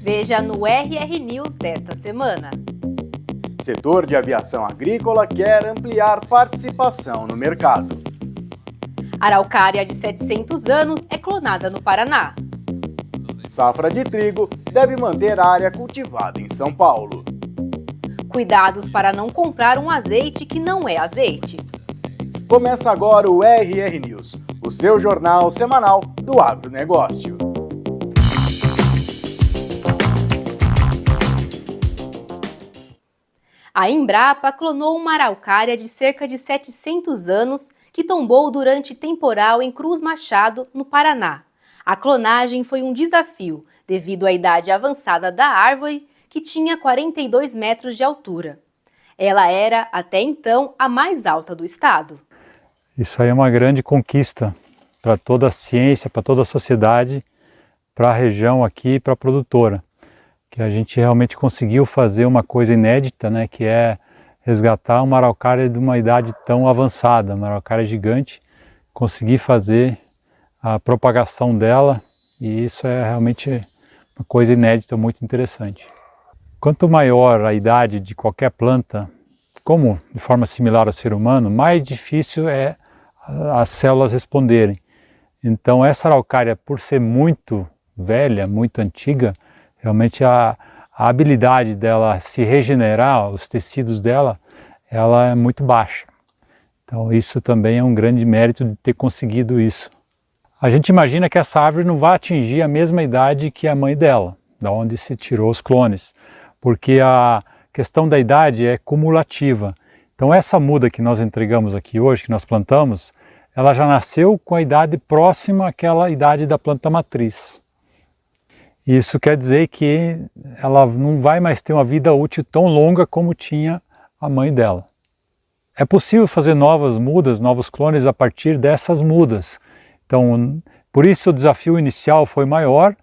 Veja no RR News desta semana. Setor de aviação agrícola quer ampliar participação no mercado. Araucária de 700 anos é clonada no Paraná. Safra de trigo deve manter a área cultivada em São Paulo. Cuidados para não comprar um azeite que não é azeite. Começa agora o RR News, o seu jornal semanal do agronegócio. A Embrapa clonou uma araucária de cerca de 700 anos que tombou durante temporal em Cruz Machado, no Paraná. A clonagem foi um desafio devido à idade avançada da árvore, que tinha 42 metros de altura. Ela era, até então, a mais alta do estado. Isso aí é uma grande conquista para toda a ciência, para toda a sociedade, para a região aqui e para a produtora. Que a gente realmente conseguiu fazer uma coisa inédita, né, que é resgatar uma araucária de uma idade tão avançada, uma araucária gigante, conseguir fazer a propagação dela, e isso é realmente uma coisa inédita, muito interessante. Quanto maior a idade de qualquer planta, como de forma similar ao ser humano, mais difícil é as células responderem. Então essa araucária, por ser muito velha, muito antiga, realmente a habilidade dela se regenerar, os tecidos dela, ela é muito baixa. Então isso também é um grande mérito de ter conseguido isso. A gente imagina que essa árvore não vai atingir a mesma idade que a mãe dela, da onde se tirou os clones, porque a questão da idade é cumulativa. Então essa muda que nós entregamos aqui hoje, que nós plantamos, ela já nasceu com a idade próxima àquela idade da planta matriz. Isso quer dizer que ela não vai mais ter uma vida útil tão longa como tinha a mãe dela. É possível fazer novas mudas, novos clones a partir dessas mudas. Então, por isso o desafio inicial foi maior,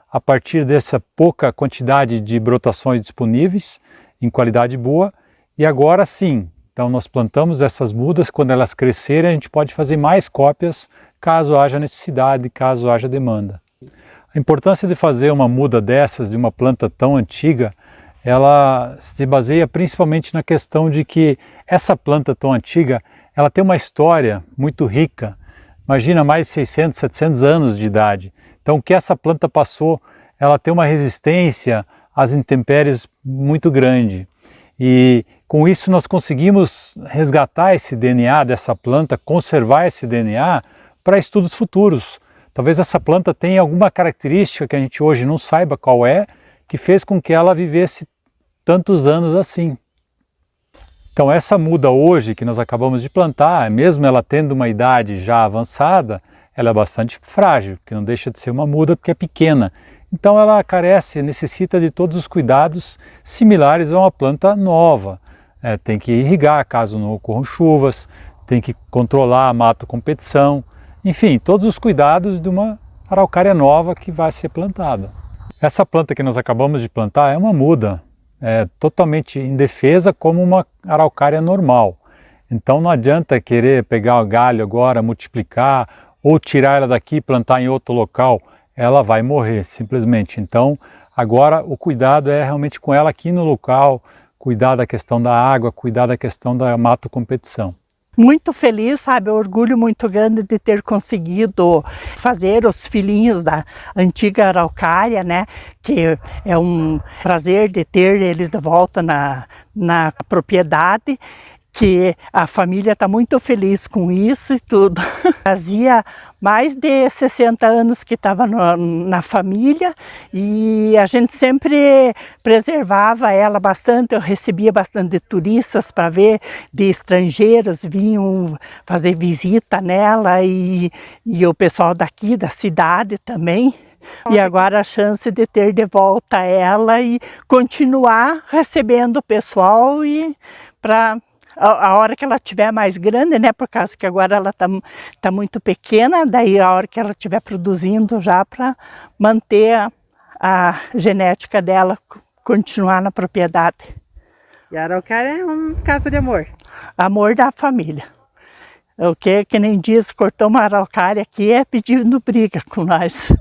a partir dessa pouca quantidade de brotações disponíveis, em qualidade boa, e agora sim, então nós plantamos essas mudas, quando elas crescerem a gente pode fazer mais cópias, caso haja necessidade, caso haja demanda. A importância de fazer uma muda dessas, de uma planta tão antiga, ela se baseia principalmente na questão de que essa planta tão antiga, ela tem uma história muito rica. Imagina, mais de 600, 700 anos de idade. Então o que essa planta passou, ela tem uma resistência às intempéries muito grande. E com isso nós conseguimos resgatar esse DNA dessa planta, conservar esse DNA para estudos futuros. Talvez essa planta tenha alguma característica que a gente hoje não saiba qual é, que fez com que ela vivesse tantos anos assim. Então essa muda hoje que nós acabamos de plantar, mesmo ela tendo uma idade já avançada, ela é bastante frágil, que não deixa de ser uma muda porque é pequena. Então ela carece, necessita de todos os cuidados similares a uma planta nova. Tem que irrigar caso não ocorram chuvas, tem que controlar a mato-competição, enfim, todos os cuidados de uma araucária nova que vai ser plantada. Essa planta que nós acabamos de plantar é uma muda, totalmente indefesa como uma araucária normal. Então não adianta querer pegar o galho agora, multiplicar ou tirar ela daqui e plantar em outro local, ela vai morrer simplesmente. Então agora o cuidado é realmente com ela aqui no local, cuidar da questão da água, cuidar da questão da mato-competição. Muito feliz, sabe, orgulho muito grande de ter conseguido fazer os filhinhos da antiga araucária, né, que é um prazer de ter eles de volta na propriedade, que a família está muito feliz com isso e tudo. Fazia mais de 60 anos que estava na família e a gente sempre preservava ela bastante. Eu recebia bastante turistas para ver, de estrangeiros vinham fazer visita nela e o pessoal daqui da cidade também. E agora a chance de ter de volta ela e continuar recebendo o pessoal e para a hora que ela tiver mais grande, né, por causa que agora ela tá muito pequena, daí a hora que ela estiver produzindo já para manter a genética dela, continuar na propriedade. E a araucária é um caso de amor? Amor da família. O que nem diz, cortou uma araucária aqui é pedindo briga com nós.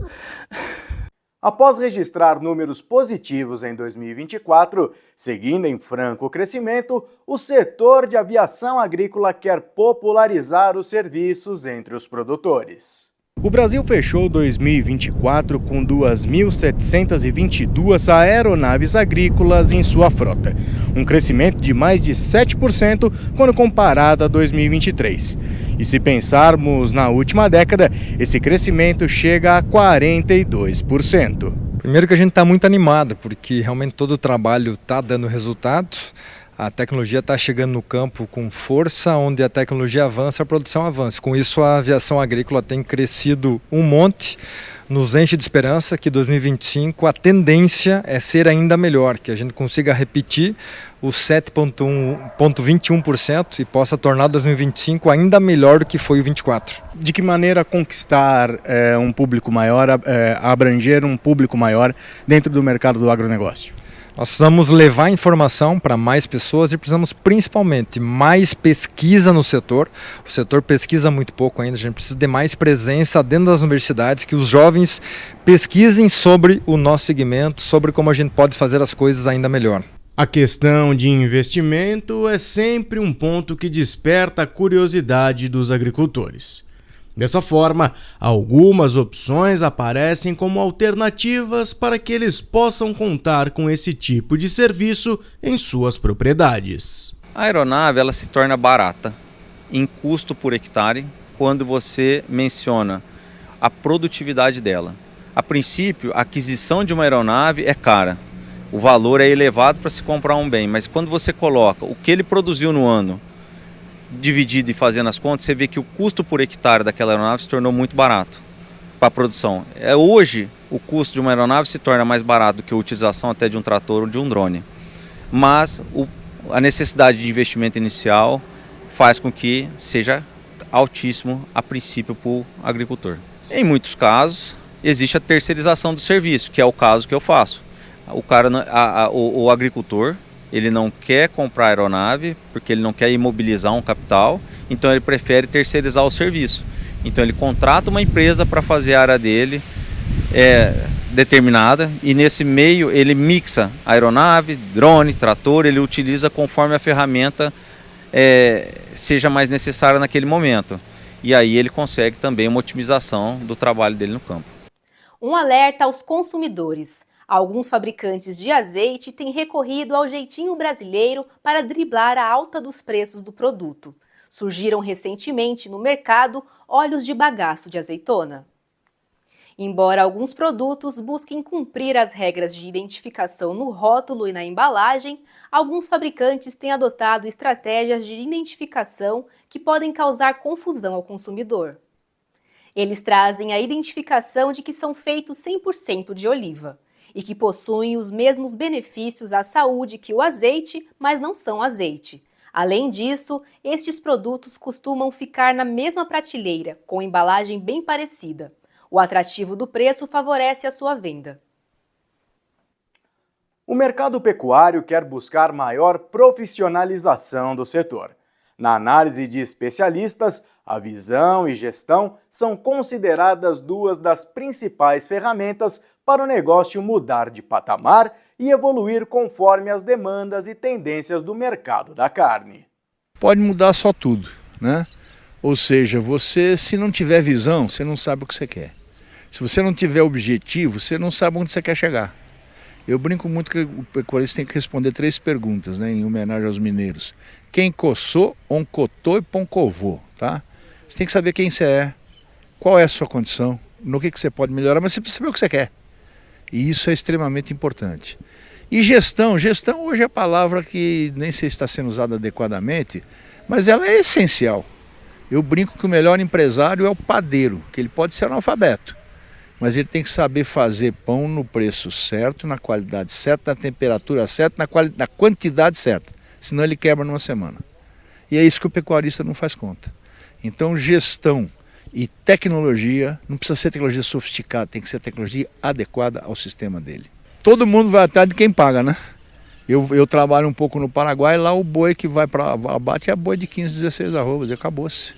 Após registrar números positivos em 2024, seguindo em franco crescimento, o setor de aviação agrícola quer popularizar os serviços entre os produtores. O Brasil fechou 2024 com 2.722 aeronaves agrícolas em sua frota, um crescimento de mais de 7% quando comparado a 2023. E se pensarmos na última década, esse crescimento chega a 42%. Primeiro que a gente está muito animado, porque realmente todo o trabalho está dando resultado. A tecnologia está chegando no campo com força, onde a tecnologia avança, a produção avança. Com isso, a aviação agrícola tem crescido um monte, nos enche de esperança que 2025 a tendência é ser ainda melhor, que a gente consiga repetir os 7,21% e possa tornar 2025 ainda melhor do que foi o 24. De que maneira conquistar um público maior, abranger um público maior dentro do mercado do agronegócio? Nós precisamos levar informação para mais pessoas e precisamos principalmente mais pesquisa no setor. O setor pesquisa muito pouco ainda, a gente precisa de mais presença dentro das universidades, que os jovens pesquisem sobre o nosso segmento, sobre como a gente pode fazer as coisas ainda melhor. A questão de investimento é sempre um ponto que desperta a curiosidade dos agricultores. Dessa forma, algumas opções aparecem como alternativas para que eles possam contar com esse tipo de serviço em suas propriedades. A aeronave ela se torna barata em custo por hectare quando você menciona a produtividade dela. A princípio, a aquisição de uma aeronave é cara. O valor é elevado para se comprar um bem, mas quando você coloca o que ele produziu no ano, dividido e fazendo as contas, você vê que o custo por hectare daquela aeronave se tornou muito barato para a produção. Hoje, o custo de uma aeronave se torna mais barato do que a utilização até de um trator ou de um drone. Mas a necessidade de investimento inicial faz com que seja altíssimo a princípio para o agricultor. Em muitos casos, existe a terceirização do serviço, que é o caso que eu faço. O agricultor, ele não quer comprar aeronave porque ele não quer imobilizar um capital, então ele prefere terceirizar o serviço. Então ele contrata uma empresa para fazer a área dele determinada e nesse meio ele mixa aeronave, drone, trator, ele utiliza conforme a ferramenta seja mais necessária naquele momento. E aí ele consegue também uma otimização do trabalho dele no campo. Um alerta aos consumidores. Alguns fabricantes de azeite têm recorrido ao jeitinho brasileiro para driblar a alta dos preços do produto. Surgiram recentemente no mercado óleos de bagaço de azeitona. Embora alguns produtos busquem cumprir as regras de identificação no rótulo e na embalagem, alguns fabricantes têm adotado estratégias de identificação que podem causar confusão ao consumidor. Eles trazem a identificação de que são feitos 100% de oliva e que possuem os mesmos benefícios à saúde que o azeite, mas não são azeite. Além disso, estes produtos costumam ficar na mesma prateleira, com embalagem bem parecida. O atrativo do preço favorece a sua venda. O mercado pecuário quer buscar maior profissionalização do setor. Na análise de especialistas, a visão e gestão são consideradas duas das principais ferramentas para o negócio mudar de patamar e evoluir conforme as demandas e tendências do mercado da carne. Pode mudar só tudo, né? Ou seja, você, se não tiver visão, você não sabe o que você quer. Se você não tiver objetivo, você não sabe onde você quer chegar. Eu brinco muito que o pecuarista tem que responder 3 perguntas, né, em homenagem aos mineiros. Quem coçou, oncotô e poncovô, tá? Você tem que saber quem você é, qual é a sua condição, no que você pode melhorar, mas você precisa saber o que você quer. E isso é extremamente importante. E gestão hoje é a palavra que nem sei se está sendo usada adequadamente, mas ela é essencial. Eu brinco que o melhor empresário é o padeiro, que ele pode ser analfabeto, mas ele tem que saber fazer pão no preço certo, na qualidade certa, na temperatura certa, na quantidade certa, senão ele quebra numa semana. E é isso que o pecuarista não faz conta. Então gestão e tecnologia, não precisa ser tecnologia sofisticada, tem que ser tecnologia adequada ao sistema dele. Todo mundo vai atrás de quem paga, né? Eu trabalho um pouco no Paraguai, lá o boi que vai para abate é boi de 15, 16 arrobas, e acabou-se.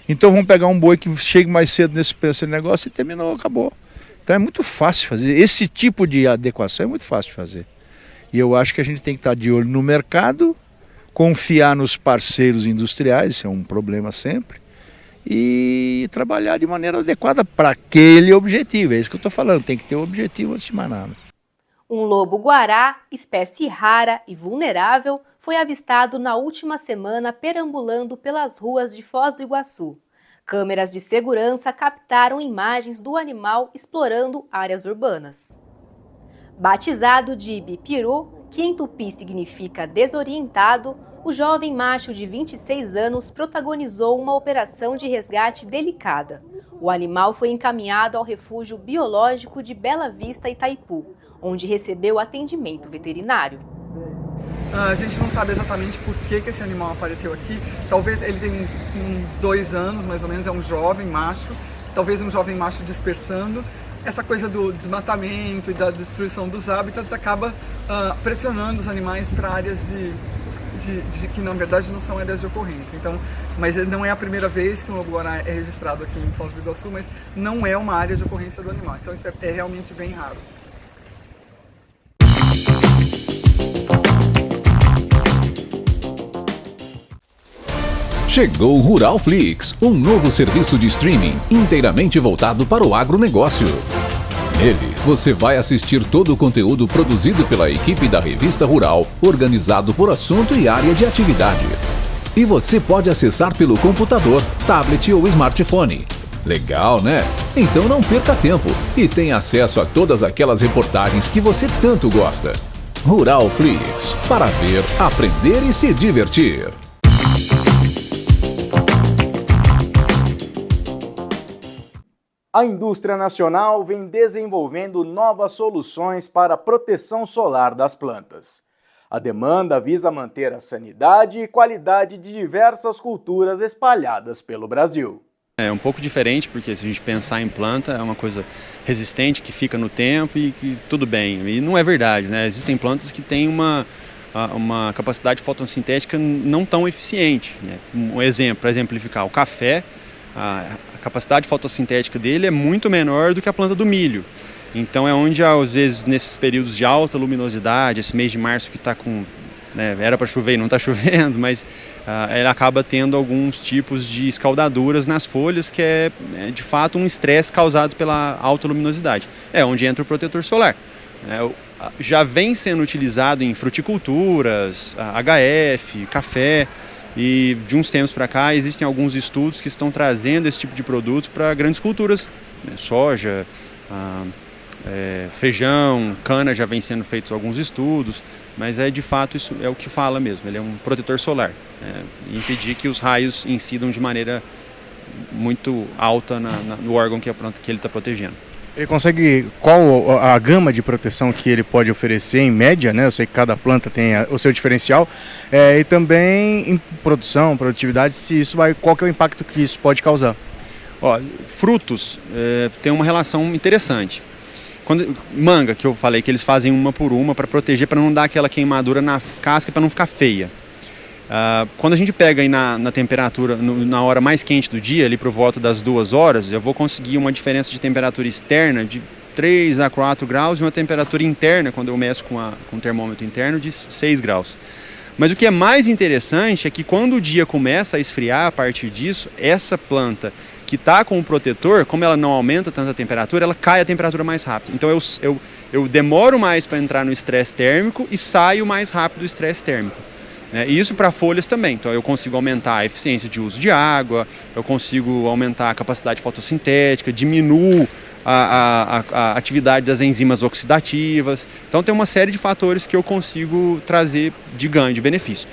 Então vamos pegar um boi que chegue mais cedo nesse negócio e terminou, acabou. Então é muito fácil fazer, esse tipo de adequação é muito fácil de fazer. E eu acho que a gente tem que estar de olho no mercado, confiar nos parceiros industriais, isso é um problema sempre, e trabalhar de maneira adequada para aquele objetivo. É isso que eu estou falando, tem que ter um objetivo antes de mais nada. Um lobo-guará, espécie rara e vulnerável, foi avistado na última semana perambulando pelas ruas de Foz do Iguaçu. Câmeras de segurança captaram imagens do animal explorando áreas urbanas. Batizado de Ibipiru, que em tupi significa desorientado, o jovem macho de 26 anos protagonizou uma operação de resgate delicada. O animal foi encaminhado ao refúgio biológico de Bela Vista, Itaipu, onde recebeu atendimento veterinário. A gente não sabe exatamente por que esse animal apareceu aqui. Talvez ele tenha uns 2 anos, mais ou menos, é um jovem macho. Talvez um jovem macho dispersando. Essa coisa do desmatamento e da destruição dos hábitats acaba pressionando os animais para áreas que na verdade não são áreas de ocorrência. Então, mas não é a primeira vez que um lobo-guará é registrado aqui em Foz do Iguaçu, mas não é uma área de ocorrência do animal. Então isso é realmente bem raro. Chegou o Ruralflix, um novo serviço de streaming inteiramente voltado para o agronegócio. Nele, você vai assistir todo o conteúdo produzido pela equipe da Revista Rural, organizado por assunto e área de atividade. E você pode acessar pelo computador, tablet ou smartphone. Legal, né? Então não perca tempo e tenha acesso a todas aquelas reportagens que você tanto gosta. Ruralflix, para ver, aprender e se divertir. A indústria nacional vem desenvolvendo novas soluções para a proteção solar das plantas. A demanda visa manter a sanidade e qualidade de diversas culturas espalhadas pelo Brasil. É um pouco diferente, porque se a gente pensar em planta, é uma coisa resistente, que fica no tempo e que tudo bem. E não é verdade, né? Existem plantas que têm uma capacidade fotossintética não tão eficiente, né? Um exemplo, para exemplificar, o café, a capacidade fotossintética dele é muito menor do que a planta do milho. Então é onde, às vezes, nesses períodos de alta luminosidade, esse mês de março que está com... era para chover e não está chovendo, mas ele acaba tendo alguns tipos de escaldaduras nas folhas, que é de fato um estresse causado pela alta luminosidade. É onde entra o protetor solar. Já vem sendo utilizado em fruticulturas, HF, café, e de uns tempos para cá existem alguns estudos que estão trazendo esse tipo de produto para grandes culturas, soja, feijão, cana, já vem sendo feitos alguns estudos, mas de fato isso é o que fala mesmo, ele é um protetor solar, impedir que os raios incidam de maneira muito alta no órgão que ele está protegendo. Ele consegue, qual a gama de proteção que ele pode oferecer em média, né? Eu sei que cada planta tem o seu diferencial, e também em produtividade, qual que é o impacto que isso pode causar? Frutos tem uma relação interessante. Manga, que eu falei que eles fazem uma por uma para proteger, para não dar aquela queimadura na casca, para não ficar feia. Quando a gente pega aí na temperatura, na hora mais quente do dia, ali por volta das 2 horas, eu vou conseguir uma diferença de temperatura externa de 3 a 4 graus e uma temperatura interna, quando eu meço com o termômetro interno, de 6 graus. Mas o que é mais interessante é que quando o dia começa a esfriar a partir disso, essa planta que está com o protetor, como ela não aumenta tanto a temperatura, ela cai a temperatura mais rápido. Então eu demoro mais para entrar no estresse térmico e saio mais rápido do estresse térmico. E isso para folhas também, então eu consigo aumentar a eficiência de uso de água, eu consigo aumentar a capacidade fotossintética, diminuo a atividade das enzimas oxidativas, então tem uma série de fatores que eu consigo trazer de ganho, de benefício.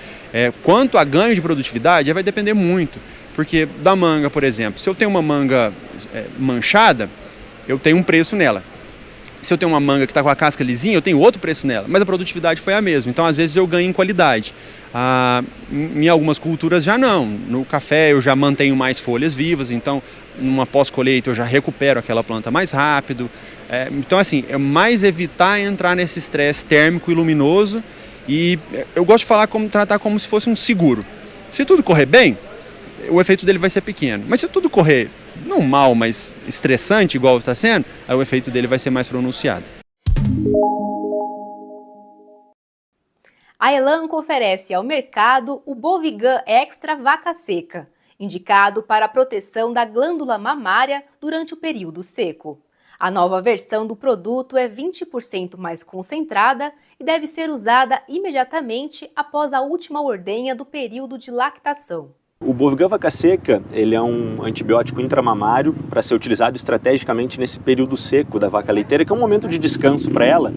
Quanto a ganho de produtividade, vai depender muito, porque da manga, por exemplo, se eu tenho uma manga manchada, eu tenho um preço nela. Se eu tenho uma manga que está com a casca lisinha, eu tenho outro preço nela, mas a produtividade foi a mesma. Então, às vezes, eu ganho em qualidade. Em algumas culturas já não. No café eu já mantenho mais folhas vivas, então, numa pós-colheita eu já recupero aquela planta mais rápido. Então, assim, é mais evitar entrar nesse estresse térmico e luminoso. E eu gosto de tratar como se fosse um seguro. Se tudo correr bem, o efeito dele vai ser pequeno. Mas se tudo correr não mal, mas estressante, igual está sendo, aí o efeito dele vai ser mais pronunciado. A Elanco oferece ao mercado o Bovigan Extra Vaca Seca, indicado para a proteção da glândula mamária durante o período seco. A nova versão do produto é 20% mais concentrada e deve ser usada imediatamente após a última ordenha do período de lactação. O Bovigan Vaca Seca, ele é um antibiótico intramamário para ser utilizado estrategicamente nesse período seco da vaca leiteira, que é um momento de descanso para ela.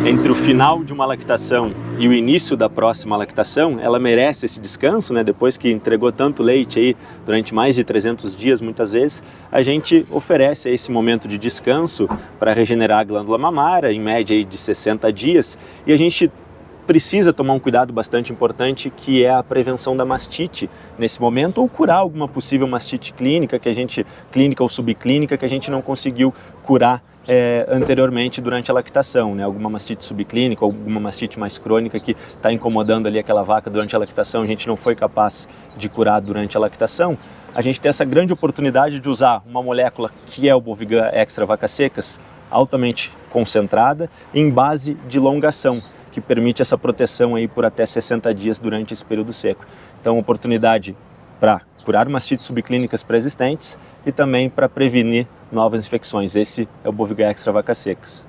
Entre o final de uma lactação e o início da próxima lactação, ela merece esse descanso, né? Depois que entregou tanto leite aí durante mais de 300 dias, muitas vezes, a gente oferece esse momento de descanso para regenerar a glândula mamária, em média aí de 60 dias, e a gente precisa tomar um cuidado bastante importante, que é a prevenção da mastite nesse momento, ou curar alguma possível mastite clínica ou subclínica, que a gente não conseguiu curar anteriormente durante a lactação, né? Alguma mastite subclínica, alguma mastite mais crônica que está incomodando ali aquela vaca durante a lactação, a gente não foi capaz de curar durante a lactação. A gente tem essa grande oportunidade de usar uma molécula que é o Bovigan Extra Vaca Secas, altamente concentrada, em base de longação, que permite essa proteção aí por até 60 dias durante esse período seco. Então, oportunidade para curar mastites subclínicas pré-existentes e também para prevenir novas infecções. Esse é o Bovigan Extra Vaca Secas.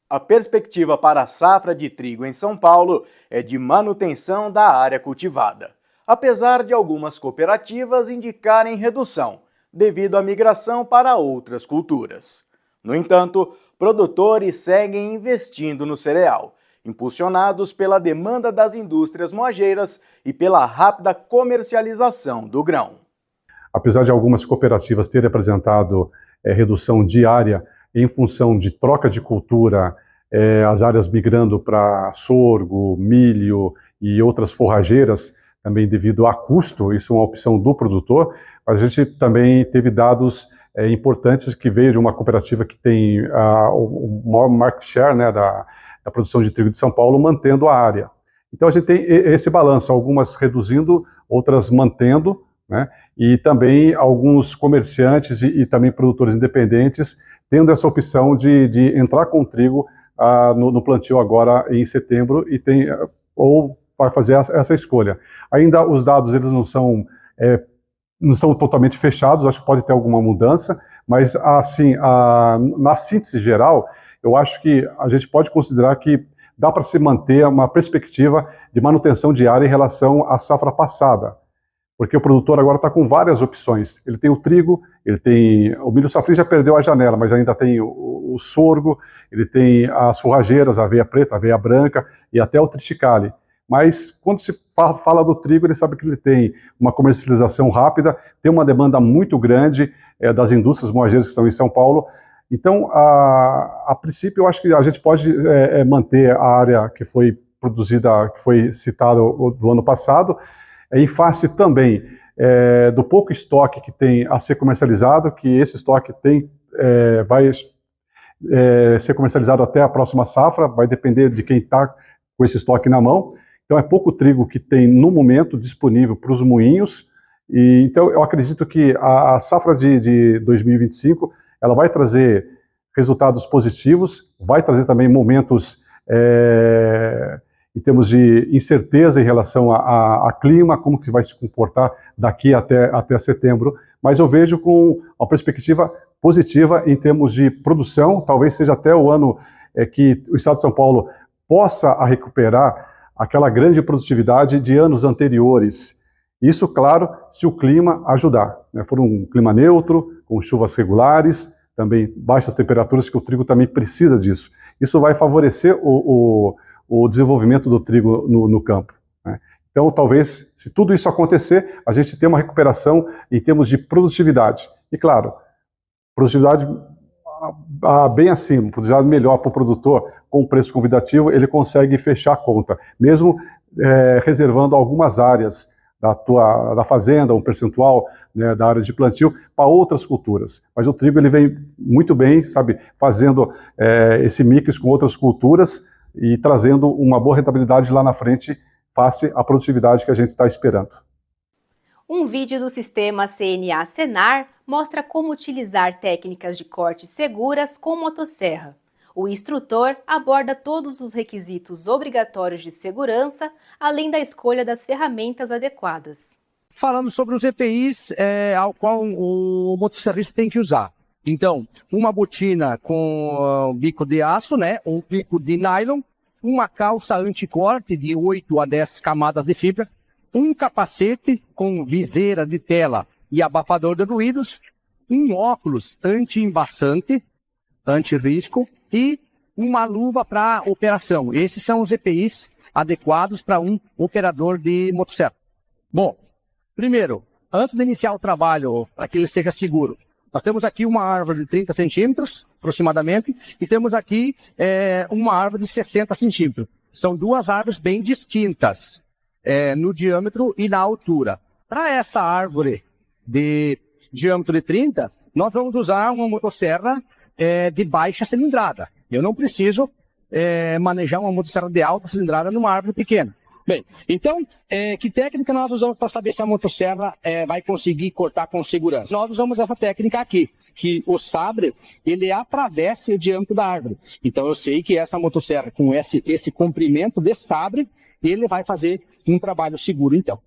A perspectiva para a safra de trigo em São Paulo é de manutenção da área cultivada, apesar de algumas cooperativas indicarem redução, devido à migração para outras culturas. No entanto, produtores seguem investindo no cereal, impulsionados pela demanda das indústrias moageiras e pela rápida comercialização do grão. Apesar de algumas cooperativas terem apresentado redução diária em função de troca de cultura, as áreas migrando para sorgo, milho e outras forrageiras, também devido a custo, isso é uma opção do produtor, mas a gente também teve dados importantes que veio de uma cooperativa que tem o maior market share, né, da produção de trigo de São Paulo, mantendo a área. Então a gente tem esse balanço, algumas reduzindo, outras mantendo, né, e também alguns comerciantes e também produtores independentes tendo essa opção de entrar com trigo no plantio agora em setembro ou vai fazer essa escolha. Ainda os dados eles não são totalmente fechados, acho que pode ter alguma mudança, mas assim, na síntese geral, eu acho que a gente pode considerar que dá para se manter uma perspectiva de manutenção diária em relação à safra passada, porque o produtor agora está com várias opções. Ele tem o trigo, ele tem o milho safrinha, já perdeu a janela, mas ainda tem o sorgo, ele tem as forrageiras, a aveia preta, a aveia branca e até o triticale. Mas quando se fala do trigo, ele sabe que ele tem uma comercialização rápida, tem uma demanda muito grande das indústrias moageiras que estão em São Paulo. Então, a princípio, eu acho que a gente pode manter a área que foi produzida, que foi citada do ano passado, em face também do pouco estoque que tem a ser comercializado, que esse estoque vai ser comercializado até a próxima safra, vai depender de quem está com esse estoque na mão. Então é pouco trigo que tem no momento disponível para os moinhos, e então eu acredito que a safra de 2025 ela vai trazer resultados positivos, vai trazer também momentos em termos de incerteza em relação a clima, como que vai se comportar daqui até setembro, mas eu vejo com uma perspectiva positiva em termos de produção, talvez seja até o ano que o estado de São Paulo possa recuperar aquela grande produtividade de anos anteriores. Isso, claro, se o clima ajudar, né? For um clima neutro, com chuvas regulares, também baixas temperaturas, que o trigo também precisa disso. Isso vai favorecer o desenvolvimento do trigo no campo, né? Então, talvez, se tudo isso acontecer, a gente tenha uma recuperação em termos de produtividade. E, claro, produtividade bem acima, produtividade melhor para o produtor, com preço convidativo, ele consegue fechar a conta, mesmo reservando algumas áreas da fazenda, um percentual, né, da área de plantio, para outras culturas. Mas o trigo ele vem muito bem, sabe, fazendo esse mix com outras culturas e trazendo uma boa rentabilidade lá na frente, face à produtividade que a gente está esperando. Um vídeo do sistema CNA Senar mostra como utilizar técnicas de corte seguras com motosserra. O instrutor aborda todos os requisitos obrigatórios de segurança, além da escolha das ferramentas adequadas. Falando sobre os EPIs ao qual o motosserrista tem que usar. Então, uma botina com bico de aço, né, ou bico de nylon, uma calça anticorte de 8 a 10 camadas de fibra, um capacete com viseira de tela e abafador de ruídos, um óculos anti-embaçante, anti-risco e uma luva para operação. Esses são os EPIs adequados para um operador de motosserra. Bom, primeiro, antes de iniciar o trabalho, para que ele seja seguro, nós temos aqui uma árvore de 30 centímetros, aproximadamente, e temos aqui uma árvore de 60 centímetros. São duas árvores bem distintas no diâmetro e na altura. Para essa árvore de diâmetro de 30, nós vamos usar uma motosserra de baixa cilindrada. Eu não preciso manejar uma motosserra de alta cilindrada numa árvore pequena. Bem, então, que técnica nós usamos para saber se a motosserra vai conseguir cortar com segurança? Nós usamos essa técnica aqui, que o sabre, ele atravessa o diâmetro da árvore. Então, eu sei que essa motosserra, com esse comprimento de sabre, ele vai fazer um trabalho seguro, então.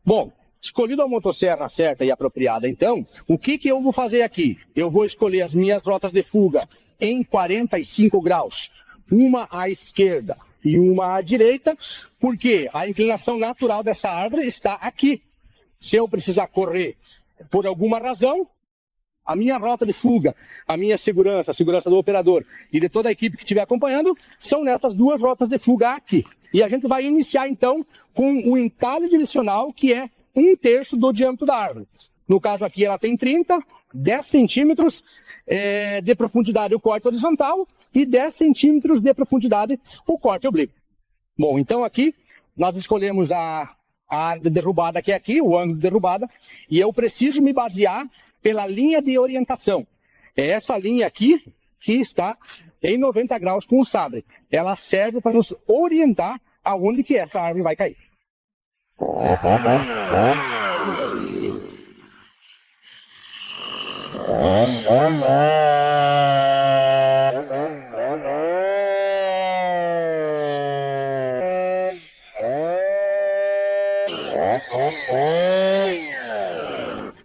Bom, escolhido a motosserra certa e apropriada, então, o que eu vou fazer aqui? Eu vou escolher as minhas rotas de fuga em 45 graus, uma à esquerda e uma à direita, porque a inclinação natural dessa árvore está aqui. Se eu precisar correr por alguma razão, a minha rota de fuga, a minha segurança, a segurança do operador e de toda a equipe que estiver acompanhando, são nessas duas rotas de fuga aqui. E a gente vai iniciar, então, com o entalhe direcional, que é 1/3 do diâmetro da árvore. No caso aqui, ela tem 30, 10 centímetros de profundidade o corte horizontal e 10 centímetros de profundidade o corte oblíquo. Bom, então aqui nós escolhemos a área de derrubada que é aqui, o ângulo de derrubada, e eu preciso me basear pela linha de orientação. É essa linha aqui que está em 90 graus com o sabre. Ela serve para nos orientar aonde que essa árvore vai cair.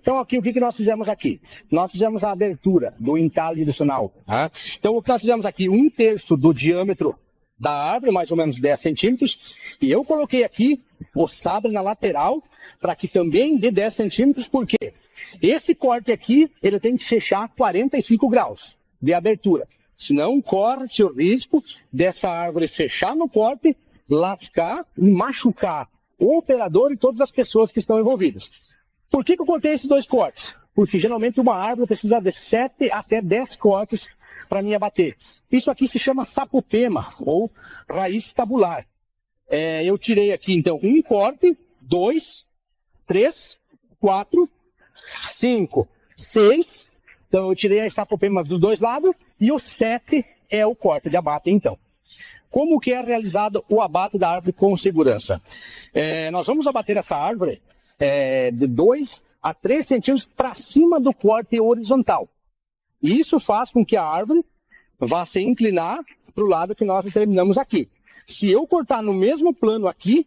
Então aqui, o que nós fizemos aqui? Nós fizemos a abertura do entalhe direcional. Tá? Então o que nós fizemos aqui, 1/3 do diâmetro da árvore, mais ou menos 10 centímetros, e eu coloquei aqui o sabre na lateral para que também dê 10 centímetros, porque esse corte aqui, ele tem que fechar 45 graus de abertura, senão corre-se o risco dessa árvore fechar no corte, lascar e machucar o operador e todas as pessoas que estão envolvidas. Por que eu cortei esses dois cortes? Porque geralmente uma árvore precisa de 7 até 10 cortes para mim abater. Isso aqui se chama sapopema, ou raiz tabular. Eu tirei aqui, então, um corte, 2, 3, 4, 5, 6. Então, eu tirei a sapopema dos dois lados, e o 7 é o corte de abate, então. Como que é realizado o abate da árvore com segurança? Nós vamos abater essa árvore de 2 a 3 centímetros para cima do corte horizontal. E isso faz com que a árvore vá se inclinar para o lado que nós determinamos aqui. Se eu cortar no mesmo plano aqui,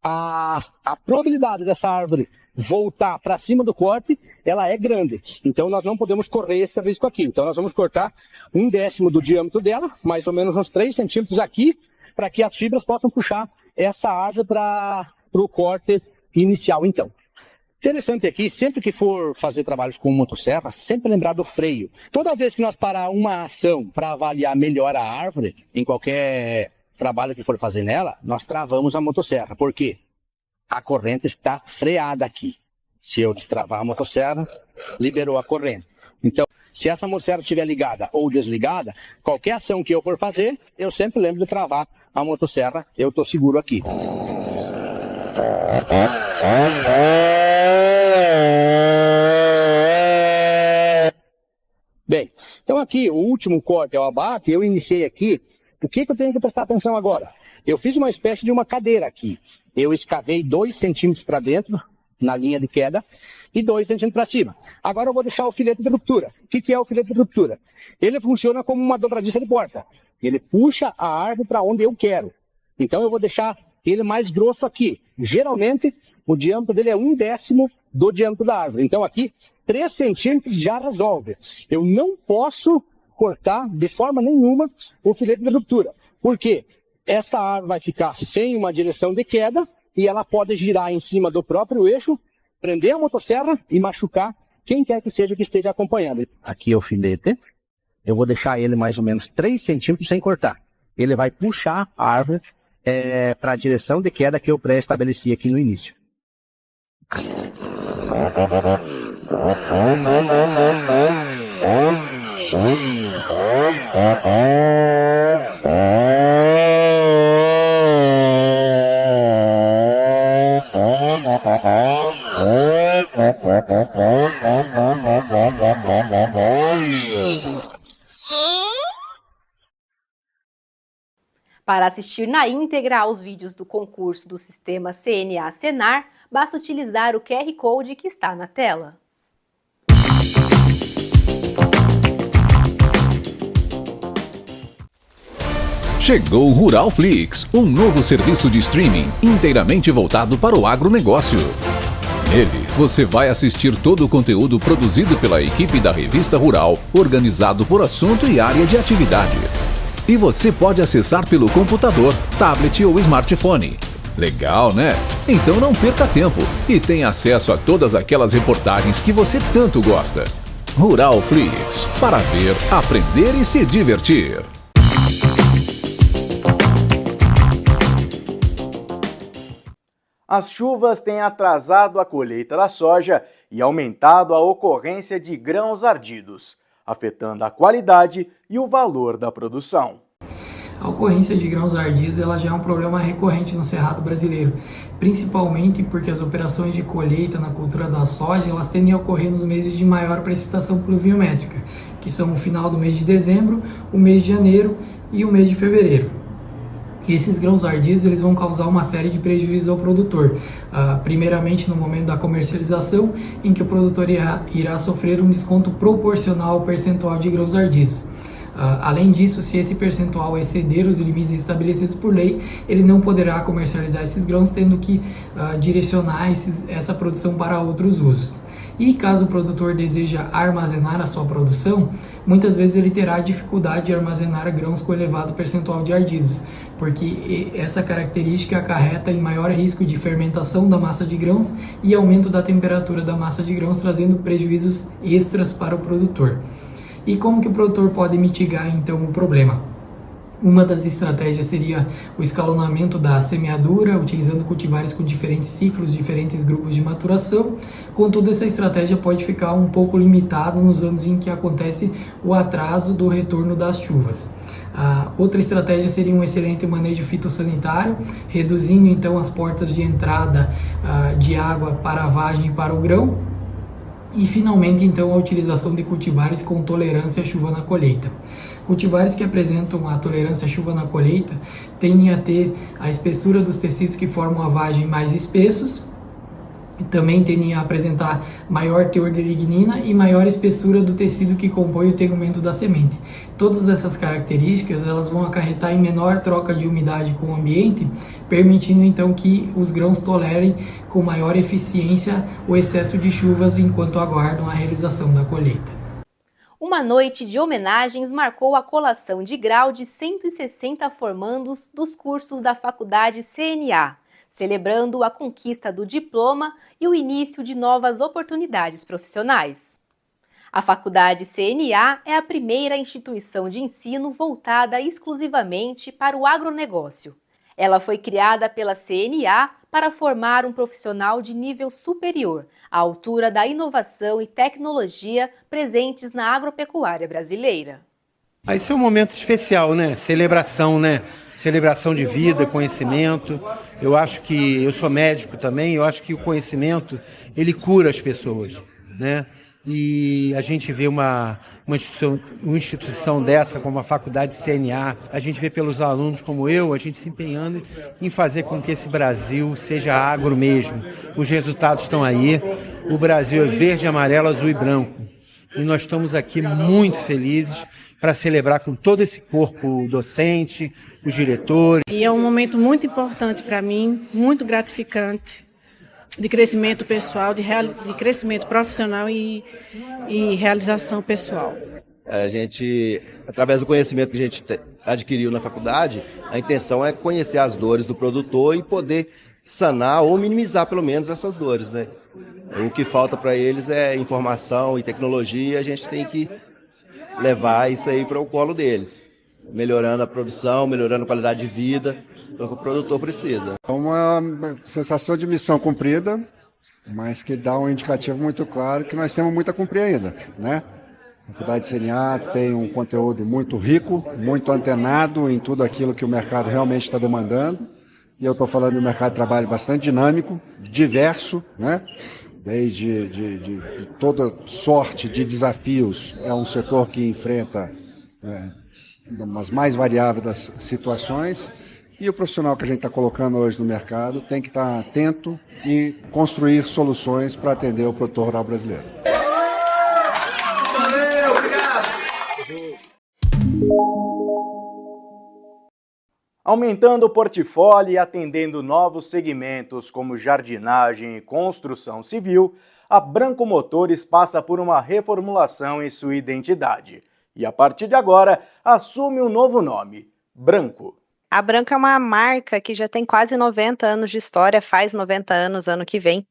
a probabilidade dessa árvore voltar para cima do corte, ela é grande. Então nós não podemos correr esse risco aqui. Então nós vamos cortar 1/10 do diâmetro dela, mais ou menos uns 3 centímetros aqui, para que as fibras possam puxar essa árvore para o corte inicial, então. Interessante aqui, sempre que for fazer trabalhos com motosserra, sempre lembrar do freio. Toda vez que nós parar uma ação para avaliar melhor a árvore, em qualquer trabalho que for fazer nela, nós travamos a motosserra. Por quê? A corrente está freada aqui. Se eu destravar a motosserra, liberou a corrente. Então, se essa motosserra estiver ligada ou desligada, qualquer ação que eu for fazer, eu sempre lembro de travar a motosserra, eu estou seguro aqui. Bem, então aqui o último corte é o abate, eu iniciei aqui. O que eu tenho que prestar atenção agora? Eu fiz uma espécie de uma cadeira aqui. Eu escavei 2 centímetros para dentro, na linha de queda, e 2 centímetros para cima. Agora eu vou deixar o filete de ruptura. O que é o filete de ruptura? Ele funciona como uma dobradiça de porta. Ele puxa a árvore para onde eu quero. Então eu vou deixar ele mais grosso aqui. Geralmente o diâmetro dele é 1/10 do diâmetro da árvore. Então aqui 3 centímetros já resolve. Eu não posso cortar de forma nenhuma o filete de ruptura. Por quê? Essa árvore vai ficar sem uma direção de queda e ela pode girar em cima do próprio eixo, prender a motosserra e machucar quem quer que seja que esteja acompanhando. Aqui é o filete. Eu vou deixar ele mais ou menos 3 centímetros sem cortar. Ele vai puxar a árvore para a direção de queda que eu pré-estabeleci aqui no início. Para assistir na íntegra aos vídeos do concurso do sistema CNA-Senar, basta utilizar o QR Code que está na tela. Chegou o Ruralflix, um novo serviço de streaming inteiramente voltado para o agronegócio. Nele, você vai assistir todo o conteúdo produzido pela equipe da Revista Rural, organizado por assunto e área de atividade. E você pode acessar pelo computador, tablet ou smartphone. Legal, né? Então não perca tempo e tenha acesso a todas aquelas reportagens que você tanto gosta. Ruralflix, para ver, aprender e se divertir. As chuvas têm atrasado a colheita da soja e aumentado a ocorrência de grãos ardidos, afetando a qualidade e o valor da produção. A ocorrência de grãos ardidos ela já é um problema recorrente no cerrado brasileiro, principalmente porque as operações de colheita na cultura da soja elas tendem a ocorrer nos meses de maior precipitação pluviométrica, que são o final do mês de dezembro, o mês de janeiro e o mês de fevereiro. E esses grãos ardidos eles vão causar uma série de prejuízos ao produtor, primeiramente no momento da comercialização, em que o produtor irá sofrer um desconto proporcional ao percentual de grãos ardidos. Além disso, se esse percentual exceder os limites estabelecidos por lei, ele não poderá comercializar esses grãos, tendo que direcionar essa produção para outros usos. E caso o produtor deseja armazenar a sua produção, muitas vezes ele terá dificuldade de armazenar grãos com elevado percentual de ardidos, porque essa característica acarreta em maior risco de fermentação da massa de grãos e aumento da temperatura da massa de grãos, trazendo prejuízos extras para o produtor. E como que o produtor pode mitigar então o problema? Uma das estratégias seria o escalonamento da semeadura, utilizando cultivares com diferentes ciclos, diferentes grupos de maturação. Contudo, essa estratégia pode ficar um pouco limitada nos anos em que acontece o atraso do retorno das chuvas. Outra estratégia seria um excelente manejo fitossanitário, reduzindo então as portas de entrada de água para a vagem e para o grão. E finalmente então a utilização de cultivares com tolerância à chuva na colheita. Cultivares que apresentam a tolerância à chuva na colheita tendem a ter a espessura dos tecidos que formam a vagem mais espessos, e também tendem a apresentar maior teor de lignina e maior espessura do tecido que compõe o tegumento da semente. Todas essas características elas vão acarretar em menor troca de umidade com o ambiente, permitindo então que os grãos tolerem com maior eficiência o excesso de chuvas enquanto aguardam a realização da colheita. Uma noite de homenagens marcou a colação de grau de 160 formandos dos cursos da Faculdade CNA, celebrando a conquista do diploma e o início de novas oportunidades profissionais. A Faculdade CNA é a primeira instituição de ensino voltada exclusivamente para o agronegócio. Ela foi criada pela CNA para formar um profissional de nível superior, à altura da inovação e tecnologia presentes na agropecuária brasileira. Esse é um momento especial, né? Celebração, né? Celebração de vida, conhecimento. Eu acho que, eu sou médico também, eu acho que o conhecimento, ele cura as pessoas, né? e a gente vê uma instituição dessa, como a Faculdade CNA, a gente vê pelos alunos como eu, a gente se empenhando em fazer com que esse Brasil seja agro mesmo. Os resultados estão aí, o Brasil é verde, amarelo, azul e branco. E nós estamos aqui muito felizes para celebrar com todo esse corpo docente, os diretores. E é um momento muito importante para mim, muito gratificante, de crescimento pessoal, de crescimento profissional e realização pessoal. A gente, através do conhecimento que a gente adquiriu na faculdade, a intenção é conhecer as dores do produtor e poder sanar ou minimizar pelo menos essas dores, né? O que falta para eles é informação e tecnologia, a gente tem que levar isso aí para o colo deles, melhorando a produção, melhorando a qualidade de vida, que o produtor precisa. É uma sensação de missão cumprida, mas que dá um indicativo muito claro que nós temos muito a cumprir ainda, né? A Faculdade CNA tem um conteúdo muito rico, muito antenado em tudo aquilo que o mercado realmente está demandando. E eu estou falando de um mercado de trabalho bastante dinâmico, diverso, né? Desde de toda sorte de desafios. É um setor que enfrenta umas mais variáveis das situações. E o profissional que a gente está colocando hoje no mercado tem que estar atento e construir soluções para atender o produtor rural brasileiro. Aumentando o portfólio e atendendo novos segmentos como jardinagem e construção civil, a Branco Motores passa por uma reformulação em sua identidade. E a partir de agora, assume um novo nome, Branco. A Branco é uma marca que já tem quase 90 anos de história, faz 90 anos ano que vem.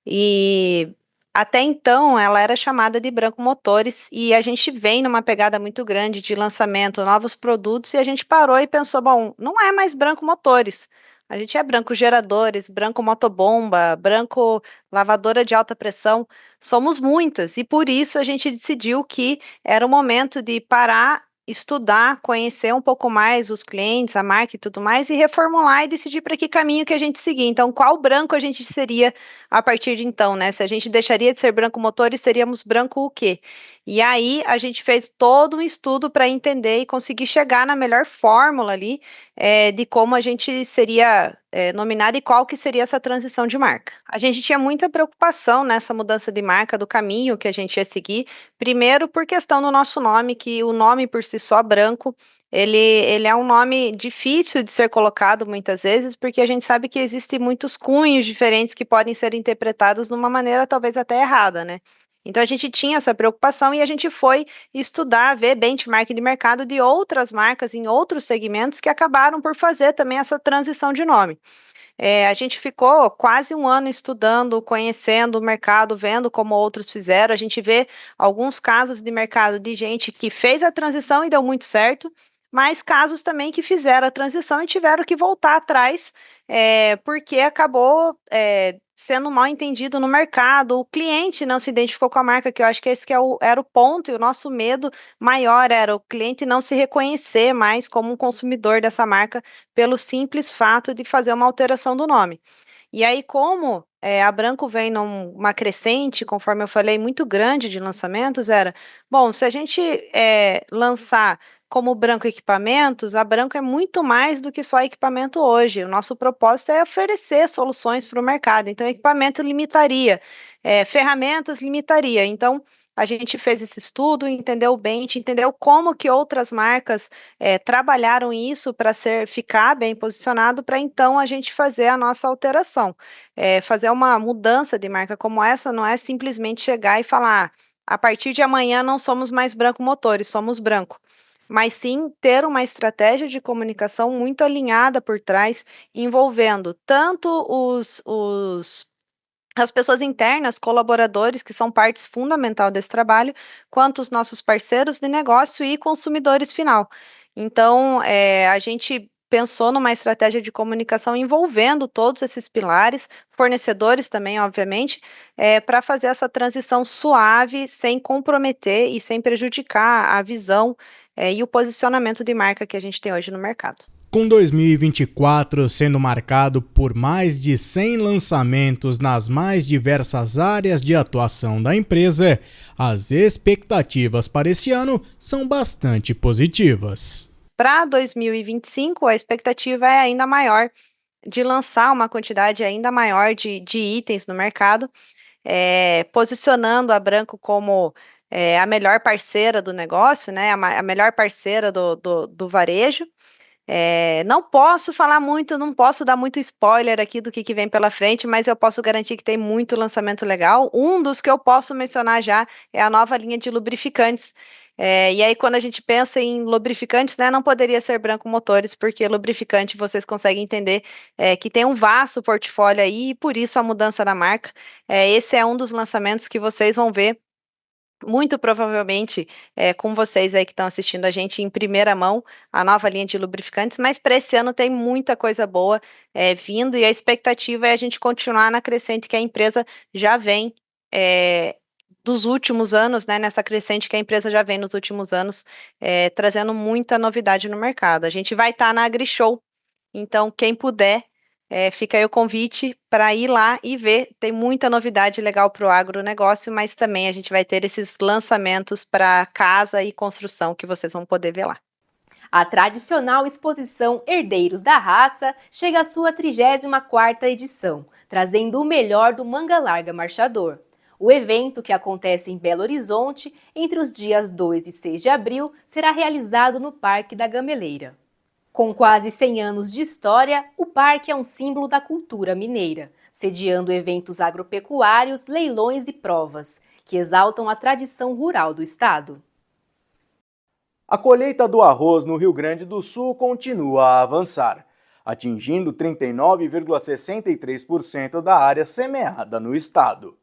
E até então ela era chamada de Branco Motores e a gente vem numa pegada muito grande de lançamento, novos produtos, e a gente parou e pensou, bom, não é mais Branco Motores. A gente é Branco Geradores, Branco Motobomba, Branco Lavadora de Alta Pressão, somos muitas, e por isso a gente decidiu que era o momento de parar, estudar, conhecer um pouco mais os clientes, a marca e tudo mais, e reformular e decidir para que caminho que a gente seguir. Então, qual branco a gente seria a partir de então, né? Se a gente deixaria de ser Branco Motores, seríamos Branco o quê? E aí, a gente fez todo um estudo para entender e conseguir chegar na melhor fórmula ali de como a gente seria nominado e qual que seria essa transição de marca. A gente tinha muita preocupação nessa mudança de marca, do caminho que a gente ia seguir, primeiro por questão do nosso nome, que o nome por si só, Branco, ele é um nome difícil de ser colocado muitas vezes, porque a gente sabe que existem muitos cunhos diferentes que podem ser interpretados de uma maneira talvez até errada, né? Então a gente tinha essa preocupação e a gente foi estudar, ver benchmark de mercado de outras marcas em outros segmentos que acabaram por fazer também essa transição de nome. A gente ficou quase um ano estudando, conhecendo o mercado, vendo como outros fizeram. A gente vê alguns casos de mercado de gente que fez a transição e deu muito certo, mas casos também que fizeram a transição e tiveram que voltar atrás, porque acabou sendo mal entendido no mercado, o cliente não se identificou com a marca, que eu acho que esse que era o ponto, e o nosso medo maior era o cliente não se reconhecer mais como um consumidor dessa marca pelo simples fato de fazer uma alteração do nome. E aí, como a Branco vem numa crescente, conforme eu falei, muito grande de lançamentos, bom, se a gente lançar como Branco Equipamentos, a Branco é muito mais do que só equipamento hoje. O nosso propósito é oferecer soluções para o mercado. Então, equipamento limitaria, ferramentas limitaria. Então, a gente fez esse estudo, entendeu bem, a gente entendeu como que outras marcas trabalharam isso para ficar bem posicionado, para então a gente fazer a nossa alteração. Fazer uma mudança de marca como essa não é simplesmente chegar e falar, a partir de amanhã não somos mais Branco Motores, somos Branco. Mas sim ter uma estratégia de comunicação muito alinhada por trás, envolvendo tanto as pessoas internas, colaboradores, que são partes fundamental desse trabalho, quanto os nossos parceiros de negócio e consumidores final. Então, a gente pensou numa estratégia de comunicação envolvendo todos esses pilares, fornecedores também, obviamente, para fazer essa transição suave, sem comprometer e sem prejudicar a visão e o posicionamento de marca que a gente tem hoje no mercado. Com 2024 sendo marcado por mais de 100 lançamentos nas mais diversas áreas de atuação da empresa, as expectativas para esse ano são bastante positivas. Para 2025, a expectativa é ainda maior de lançar uma quantidade ainda maior de itens no mercado, posicionando a Branco como a melhor parceira do negócio, né, a melhor parceira do varejo. Não posso falar muito, não posso dar muito spoiler aqui do que vem pela frente, mas eu posso garantir que tem muito lançamento legal. Um dos que eu posso mencionar já é a nova linha de lubrificantes. E aí, quando a gente pensa em lubrificantes, né, não poderia ser Branco Motores, porque lubrificante vocês conseguem entender que tem um vasto portfólio aí, e por isso a mudança da marca. Esse é um dos lançamentos que vocês vão ver muito provavelmente com vocês aí que estão assistindo a gente em primeira mão, a nova linha de lubrificantes, mas para esse ano tem muita coisa boa vindo, e a expectativa é a gente continuar na crescente que a empresa já vem dos últimos anos, né, nessa crescente que a empresa já vem nos últimos anos, trazendo muita novidade no mercado. A gente vai estar na AgriShow, então quem puder, fica aí o convite para ir lá e ver. Tem muita novidade legal para o agronegócio, mas também a gente vai ter esses lançamentos para casa e construção que vocês vão poder ver lá. A tradicional exposição Herdeiros da Raça chega à sua 34ª edição, trazendo o melhor do manga larga marchador. O evento, que acontece em Belo Horizonte entre os dias 2 e 6 de abril, será realizado no Parque da Gameleira. Com quase 100 anos de história, o parque é um símbolo da cultura mineira, sediando eventos agropecuários, leilões e provas, que exaltam a tradição rural do estado. A colheita do arroz no Rio Grande do Sul continua a avançar, atingindo 39,63% da área semeada no estado.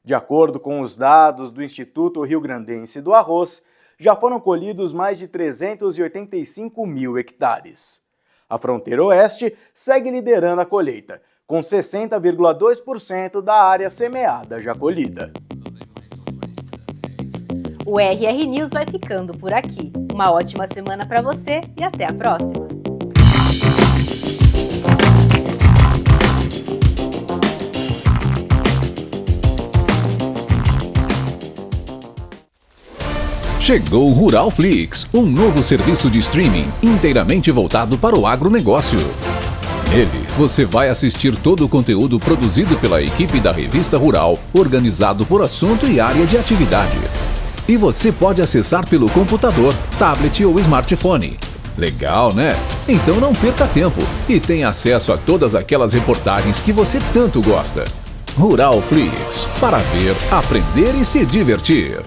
De acordo com os dados do Instituto Rio-Grandense do Arroz, já foram colhidos mais de 385 mil hectares. A fronteira oeste segue liderando a colheita, com 60,2% da área semeada já colhida. O RR News vai ficando por aqui. Uma ótima semana para você e até a próxima! Chegou o Ruralflix, um novo serviço de streaming inteiramente voltado para o agronegócio. Nele, você vai assistir todo o conteúdo produzido pela equipe da Revista Rural, organizado por assunto e área de atividade. E você pode acessar pelo computador, tablet ou smartphone. Legal, né? Então não perca tempo e tenha acesso a todas aquelas reportagens que você tanto gosta. Ruralflix, para ver, aprender e se divertir.